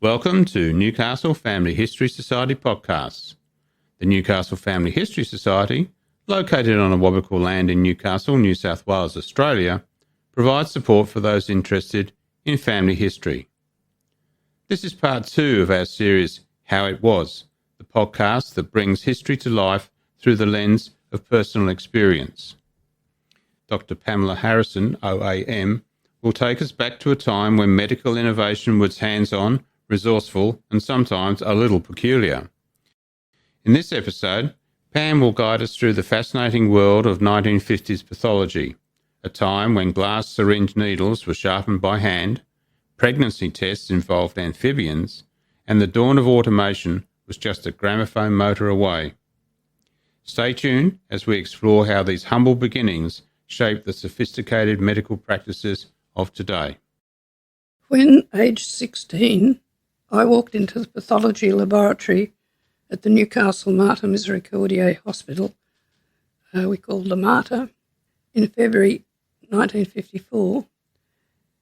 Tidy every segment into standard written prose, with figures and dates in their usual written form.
Welcome to Newcastle Family History Society podcasts. The Newcastle Family History Society, located on Awabakal land in Newcastle, New South Wales, Australia, provides support for those interested in family history. This is part 2 of our series, How It Was, the podcast that brings history to life through the lens of personal experience. Dr. Pamela Harrison OAM will take us back to a time when medical innovation was hands-on, resourceful, and sometimes a little peculiar. In this episode, Pam will guide us through the fascinating world of 1950s pathology, a time when glass syringe needles were sharpened by hand, pregnancy tests involved amphibians, and the dawn of automation was just a gramophone motor away. Stay tuned as we explore how these humble beginnings shaped the sophisticated medical practices of today. When aged 16, I walked into the pathology laboratory at the Newcastle Mater Misericordiae Hospital, we called the Mater, in February 1954.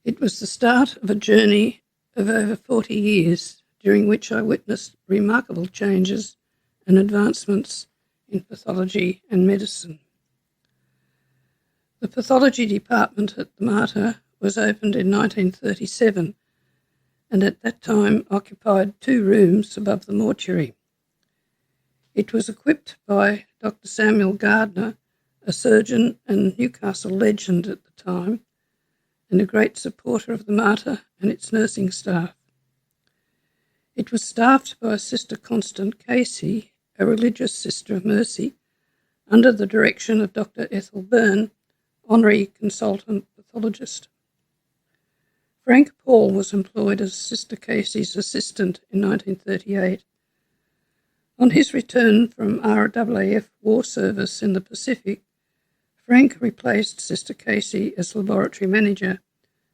It was the start of a journey of over 40 years, during which I witnessed remarkable changes and advancements in pathology and medicine. The pathology department at the Mater was opened in 1937, and at that time occupied 2 rooms above the mortuary. It was equipped by Dr. Samuel Gardner, a surgeon and Newcastle legend at the time, and a great supporter of the Mater and its nursing staff. It was staffed by Sister Constant Casey, a religious sister of mercy, under the direction of Dr. Ethel Byrne, honorary consultant pathologist. Frank Paul was employed as Sister Casey's assistant in 1938. On his return from RAAF War Service in the Pacific, Frank replaced Sister Casey as laboratory manager,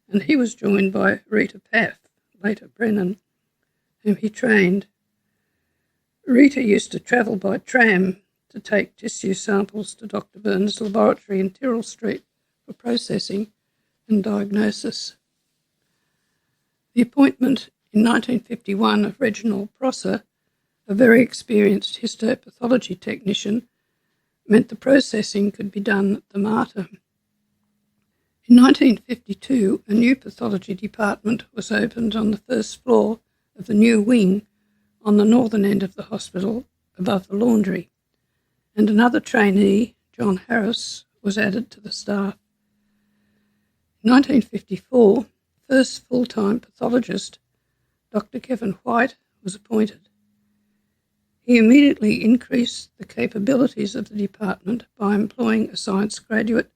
and he was joined by Rita Paff, later Brennan, whom he trained. Rita used to travel by tram to take tissue samples to Dr. Byrne's laboratory in Tyrrell Street for processing and diagnosis. The appointment in 1951 of Reginald Prosser, a very experienced histopathology technician, meant the processing could be done at the Mater. In 1952, a new pathology department was opened on the first floor of the new wing on the northern end of the hospital above the laundry, and another trainee, John Harris, was added to the staff. In 1954, first full-time pathologist, Dr. Kevin White, was appointed. He immediately increased the capabilities of the department by employing a science graduate,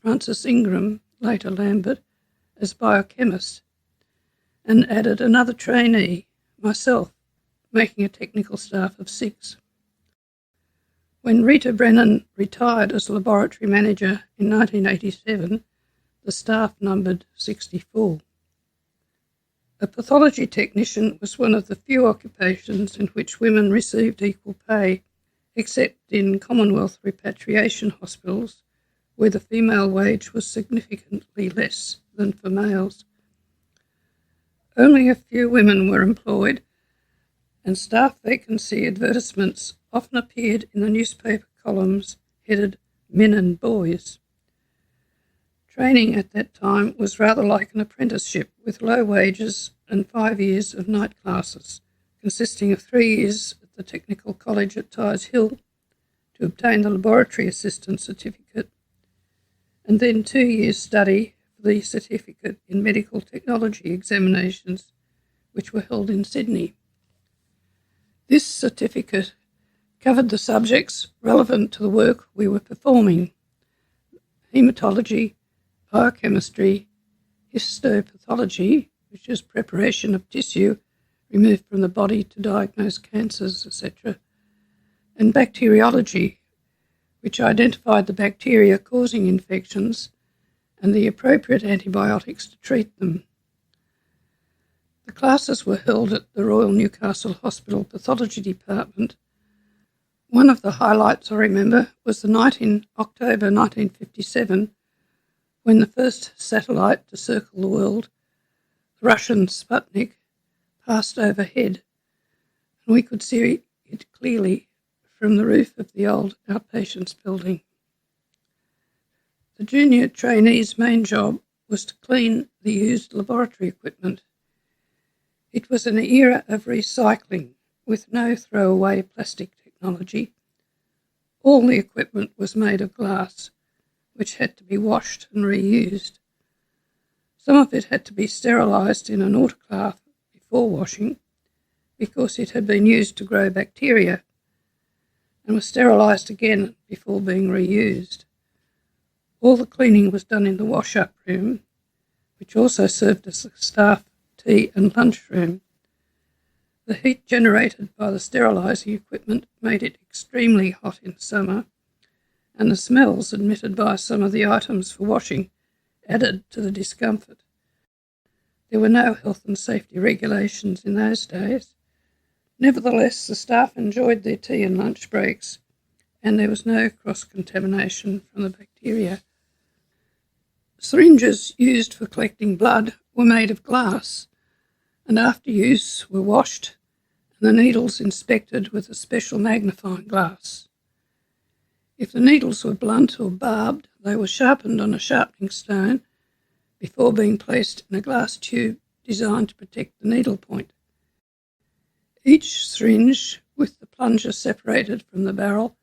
Francis Ingram, later Lambert, as biochemist, and added another trainee, myself, making a technical staff of 6. When Rita Brennan retired as laboratory manager in 1987, the staff numbered 64. A pathology technician was one of the few occupations in which women received equal pay, except in Commonwealth repatriation hospitals, where the female wage was significantly less than for males. Only a few women were employed, and staff vacancy advertisements often appeared in the newspaper columns headed Men and Boys. Training at that time was rather like an apprenticeship, with low wages and 5 years of night classes, consisting of 3 years at the Technical College at Tyers Hill to obtain the laboratory assistant certificate, and then 2 years study for the certificate in medical technology examinations, which were held in Sydney. This certificate covered the subjects relevant to the work we were performing: haematology, biochemistry, histopathology, which is preparation of tissue removed from the body to diagnose cancers, etc., and bacteriology, which identified the bacteria causing infections and the appropriate antibiotics to treat them. The classes were held at the Royal Newcastle Hospital Pathology Department. One of the highlights I remember was the night in October 1957 when the first satellite to circle the world, the Russian Sputnik, passed overhead, and we could see it clearly from the roof of the old outpatients building. The junior trainee's main job was to clean the used laboratory equipment. It was an era of recycling with no throwaway plastic technology. All the equipment was made of glass, which had to be washed and reused. Some of it had to be sterilised in an autoclave before washing because it had been used to grow bacteria, and was sterilised again before being reused. All the cleaning was done in the wash-up room, which also served as the staff tea and lunch room. The heat generated by the sterilising equipment made it extremely hot in summer, and the smells emitted by some of the items for washing added to the discomfort. There were no health and safety regulations in those days. Nevertheless, the staff enjoyed their tea and lunch breaks, and there was no cross-contamination from the bacteria. Syringes used for collecting blood were made of glass, and after use were washed and the needles inspected with a special magnifying glass. If the needles were blunt or barbed, they were sharpened on a sharpening stone before being placed in a glass tube designed to protect the needle point. Each syringe, with the plunger separated from the barrel,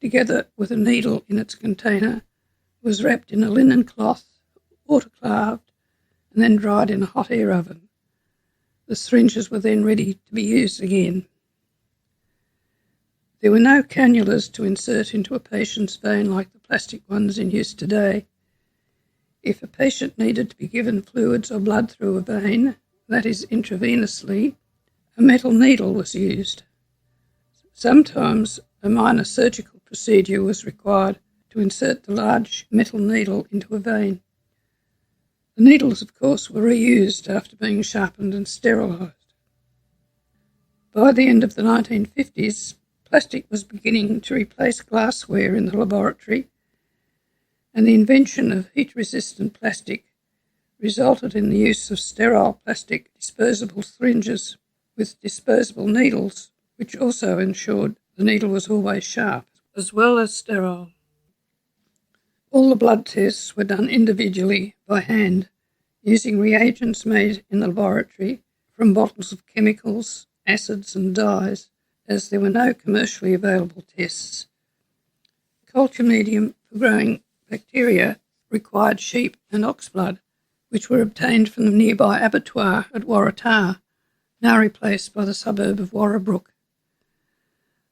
together with a needle in its container, was wrapped in a linen cloth, autoclaved, and then dried in a hot air oven. The syringes were then ready to be used again. There were no cannulas to insert into a patient's vein like the plastic ones in use today. If a patient needed to be given fluids or blood through a vein, that is intravenously, a metal needle was used. Sometimes a minor surgical procedure was required to insert the large metal needle into a vein. The needles, of course, were reused after being sharpened and sterilised. By the end of the 1950s, plastic was beginning to replace glassware in the laboratory, and the invention of heat-resistant plastic resulted in the use of sterile plastic disposable syringes with disposable needles, which also ensured the needle was always sharp, as well as sterile. All the blood tests were done individually by hand, using reagents made in the laboratory from bottles of chemicals, acids and dyes, as there were no commercially available tests. The culture medium for growing bacteria required sheep and ox blood, which were obtained from the nearby abattoir at Waratah, now replaced by the suburb of Warrabrook.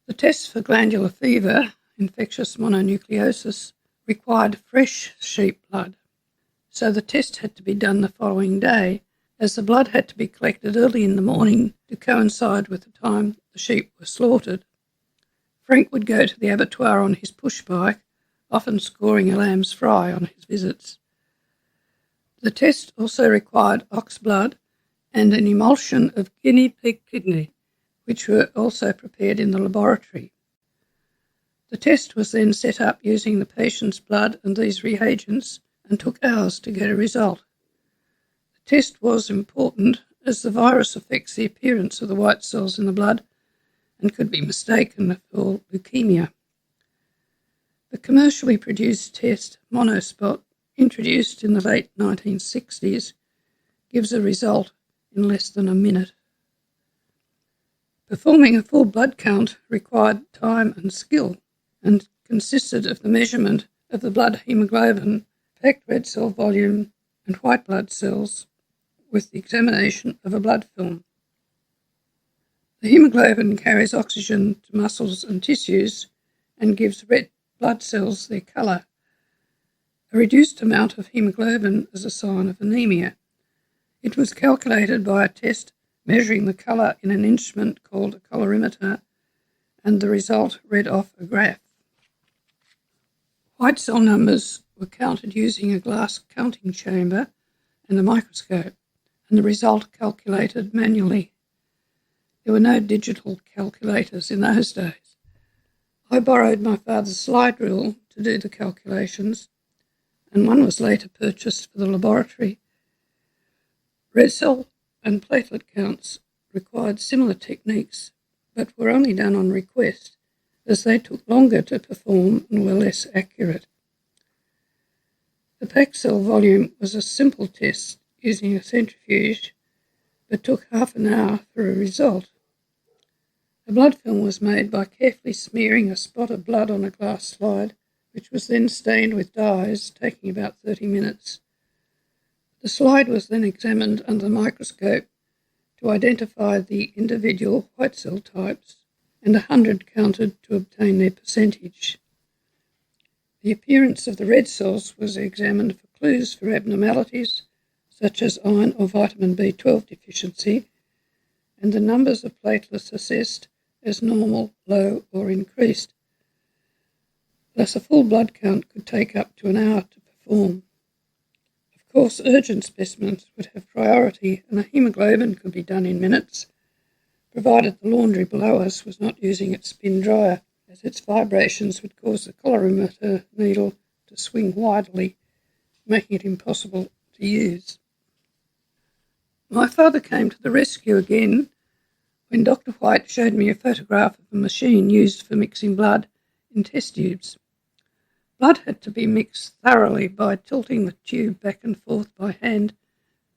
The tests for glandular fever, infectious mononucleosis, required fresh sheep blood, so the test had to be done the following day, as the blood had to be collected early in the morning to coincide with the time the sheep were slaughtered. Frank would go to the abattoir on his push bike, often scoring a lamb's fry on his visits. The test also required ox blood and an emulsion of guinea pig kidney, which were also prepared in the laboratory. The test was then set up using the patient's blood and these reagents and took hours to get a result. The test was important as the virus affects the appearance of the white cells in the blood and could be mistaken for leukemia. The commercially produced test, Monospot, introduced in the late 1960s, gives a result in less than a minute. Performing a full blood count required time and skill and consisted of the measurement of the blood hemoglobin, packed red cell volume and white blood cells with the examination of a blood film. The hemoglobin carries oxygen to muscles and tissues and gives red blood cells their colour. A reduced amount of hemoglobin is a sign of anemia. It was calculated by a test measuring the colour in an instrument called a colorimeter, and the result read off a graph. White cell numbers were counted using a glass counting chamber and a microscope, and the result calculated manually. There were no digital calculators in those days. I borrowed my father's slide rule to do the calculations, and one was later purchased for the laboratory. Red cell and platelet counts required similar techniques, but were only done on request, as they took longer to perform and were less accurate. The packed cell volume was a simple test using a centrifuge, but took half an hour for a result. The blood film was made by carefully smearing a spot of blood on a glass slide, which was then stained with dyes, taking about 30 minutes. The slide was then examined under the microscope to identify the individual white cell types, and 100 counted to obtain their percentage. The appearance of the red cells was examined for clues for abnormalities, such as iron or vitamin B12 deficiency, and the numbers of platelets assessed as normal, low, or increased. Thus, a full blood count could take up to an hour to perform. Of course, urgent specimens would have priority, and a haemoglobin could be done in minutes, provided the laundry below us was not using its spin dryer, as its vibrations would cause the colorimeter needle to swing wildly, making it impossible to use. My father came to the rescue again when Dr. White showed me a photograph of a machine used for mixing blood in test tubes. Blood had to be mixed thoroughly by tilting the tube back and forth by hand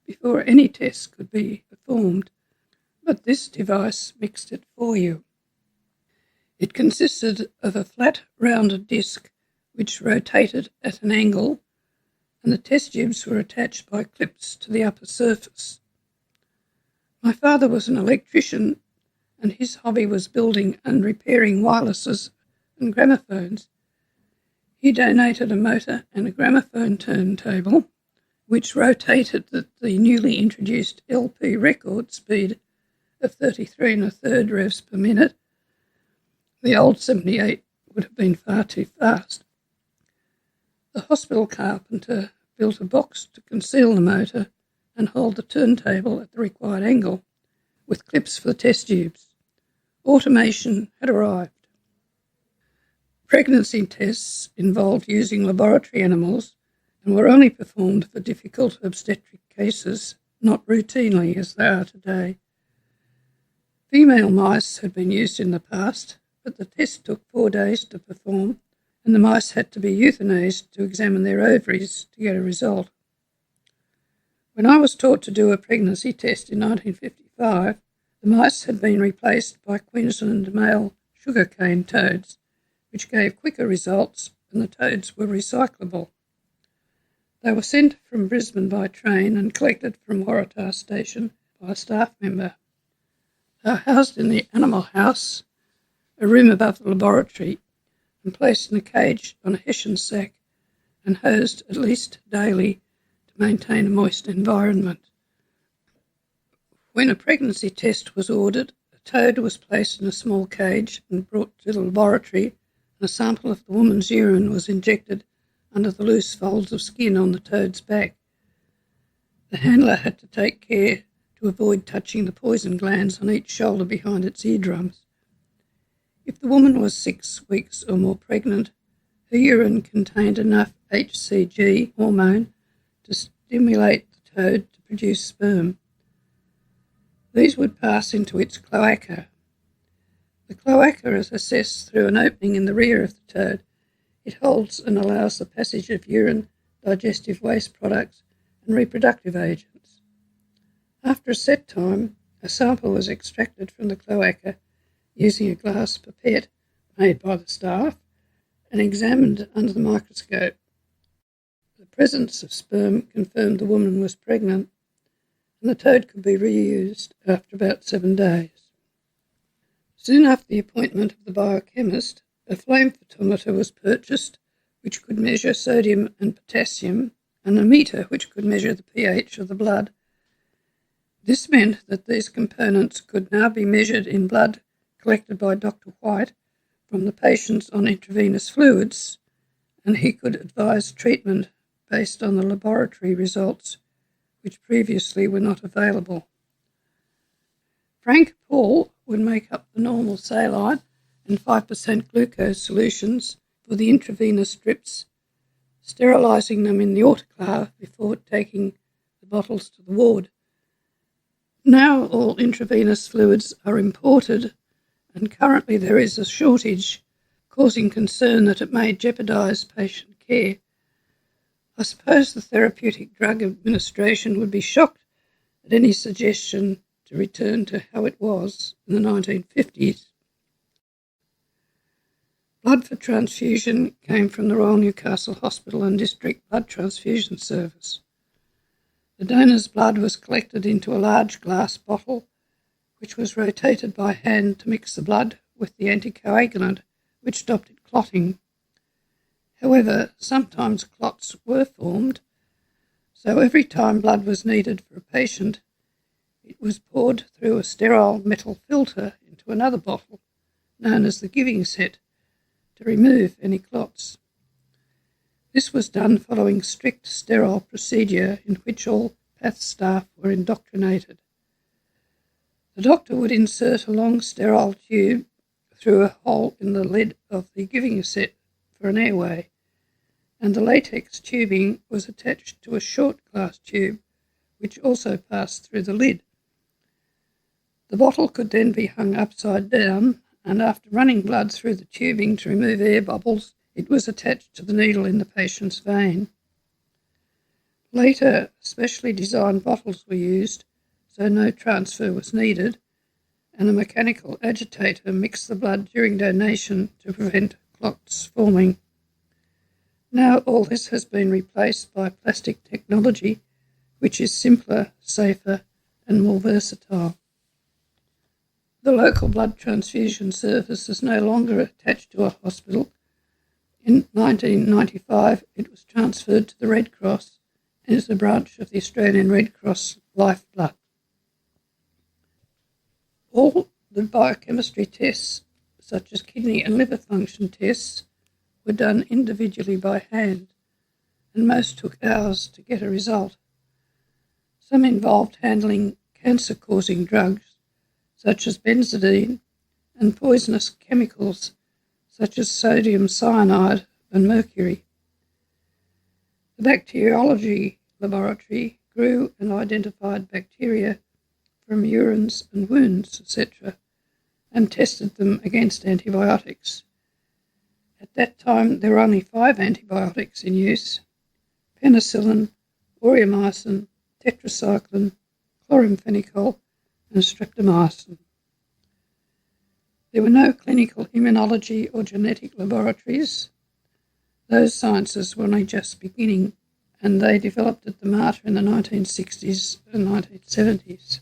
before any test could be performed, but this device mixed it for you. It consisted of a flat, rounded disc which rotated at an angle, and the test tubes were attached by clips to the upper surface. My father was an electrician, and his hobby was building and repairing wirelesses and gramophones. He donated a motor and a gramophone turntable, which rotated at the newly introduced LP record speed of 33 1/3 revs per minute. The old 78 would have been far too fast. The hospital carpenter built a box to conceal the motor and hold the turntable at the required angle, with clips for the test tubes. Automation had arrived. Pregnancy tests involved using laboratory animals and were only performed for difficult obstetric cases, not routinely as they are today. Female mice had been used in the past, but the test took 4 days to perform, and the mice had to be euthanized to examine their ovaries to get a result. When I was taught to do a pregnancy test in 1955, the mice had been replaced by Queensland male sugarcane toads, which gave quicker results, and the toads were recyclable. They were sent from Brisbane by train and collected from Waratah Station by a staff member. They were housed in the animal house, a room above the laboratory, and placed in a cage on a hessian sack and hosed at least daily to maintain a moist environment. When a pregnancy test was ordered, a toad was placed in a small cage and brought to the laboratory, and a sample of the woman's urine was injected under the loose folds of skin on the toad's back. The handler had to take care to avoid touching the poison glands on each shoulder behind its eardrums. If the woman was 6 weeks or more pregnant, her urine contained enough HCG hormone to stimulate the toad to produce sperm. These would pass into its cloaca. The cloaca is assessed through an opening in the rear of the toad. It holds and allows the passage of urine, digestive waste products, and reproductive agents. After a set time, a sample was extracted from the cloaca using a glass pipette made by the staff and examined under the microscope. The presence of sperm confirmed the woman was pregnant, and the toad could be reused after about 7 days. Soon after the appointment of the biochemist, a flame photometer was purchased which could measure sodium and potassium, and a meter which could measure the pH of the blood. This meant that these components could now be measured in blood collected by Dr. White from the patients on intravenous fluids and he could advise treatment based on the laboratory results, which previously were not available. Frank Paul would make up the normal saline and 5% glucose solutions for the intravenous drips, sterilising them in the autoclave before taking the bottles to the ward. Now all intravenous fluids are imported, and currently there is a shortage, causing concern that it may jeopardise patient care. I suppose the Therapeutic Drug Administration would be shocked at any suggestion to return to how it was in the 1950s. Blood for transfusion came from the Royal Newcastle Hospital and District Blood Transfusion Service. The donor's blood was collected into a large glass bottle, which was rotated by hand to mix the blood with the anticoagulant, which stopped it clotting. However, sometimes clots were formed, so every time blood was needed for a patient, it was poured through a sterile metal filter into another bottle, known as the giving set, to remove any clots. This was done following strict sterile procedure in which all path staff were indoctrinated. The doctor would insert a long sterile tube through a hole in the lid of the giving set for an airway, and the latex tubing was attached to a short glass tube which also passed through the lid. The bottle could then be hung upside down, and after running blood through the tubing to remove air bubbles, it was attached to the needle in the patient's vein. Later, specially designed bottles were used, so no transfer was needed, and a mechanical agitator mixed the blood during donation to prevent clots forming. Now all this has been replaced by plastic technology, which is simpler, safer, and more versatile. The local blood transfusion service is no longer attached to a hospital. In 1995, it was transferred to the Red Cross and is a branch of the Australian Red Cross Lifeblood. All the biochemistry tests, such as kidney and liver function tests, were done individually by hand, and most took hours to get a result. Some involved handling cancer-causing drugs, such as benzodine, and poisonous chemicals, such as sodium cyanide and mercury. The bacteriology laboratory grew and identified bacteria from urines and wounds, etc., and tested them against antibiotics. At that time, there were only 5 antibiotics in use: penicillin, aureomycin, tetracycline, chloramphenicol, and streptomycin. There were no clinical immunology or genetic laboratories. Those sciences were only just beginning, and they developed at the Mater in the 1960s and 1970s.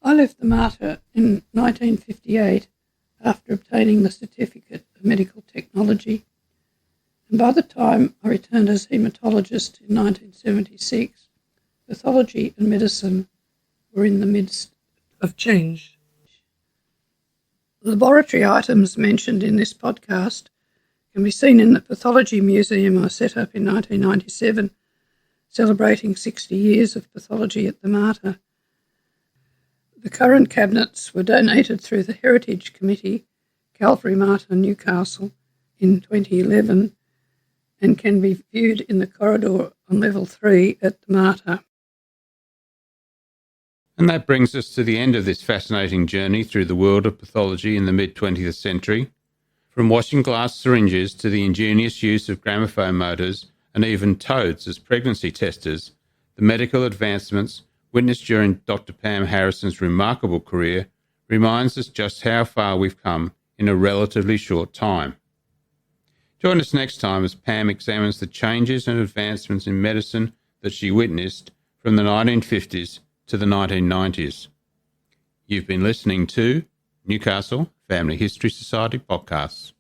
I left the Mater in 1958 after obtaining the Certificate of Medical Technology, and by the time I returned as haematologist in 1976, pathology and medicine were in the midst of change. Laboratory items mentioned in this podcast can be seen in the Pathology Museum I set up in 1997, celebrating 60 years of pathology at the Mater. The current cabinets were donated through the Heritage Committee, Calvary Mater, Newcastle, in 2011, and can be viewed in the corridor on level 3 at the Mater. And that brings us to the end of this fascinating journey through the world of pathology in the mid-20th century. From washing glass syringes to the ingenious use of gramophone motors and even toads as pregnancy testers, the medical advancements witnessed during Dr. Pam Harrison's remarkable career reminds us just how far we've come in a relatively short time. Join us next time as Pam examines the changes and advancements in medicine that she witnessed from the 1950s to the 1990s. You've been listening to Newcastle Family History Society podcasts.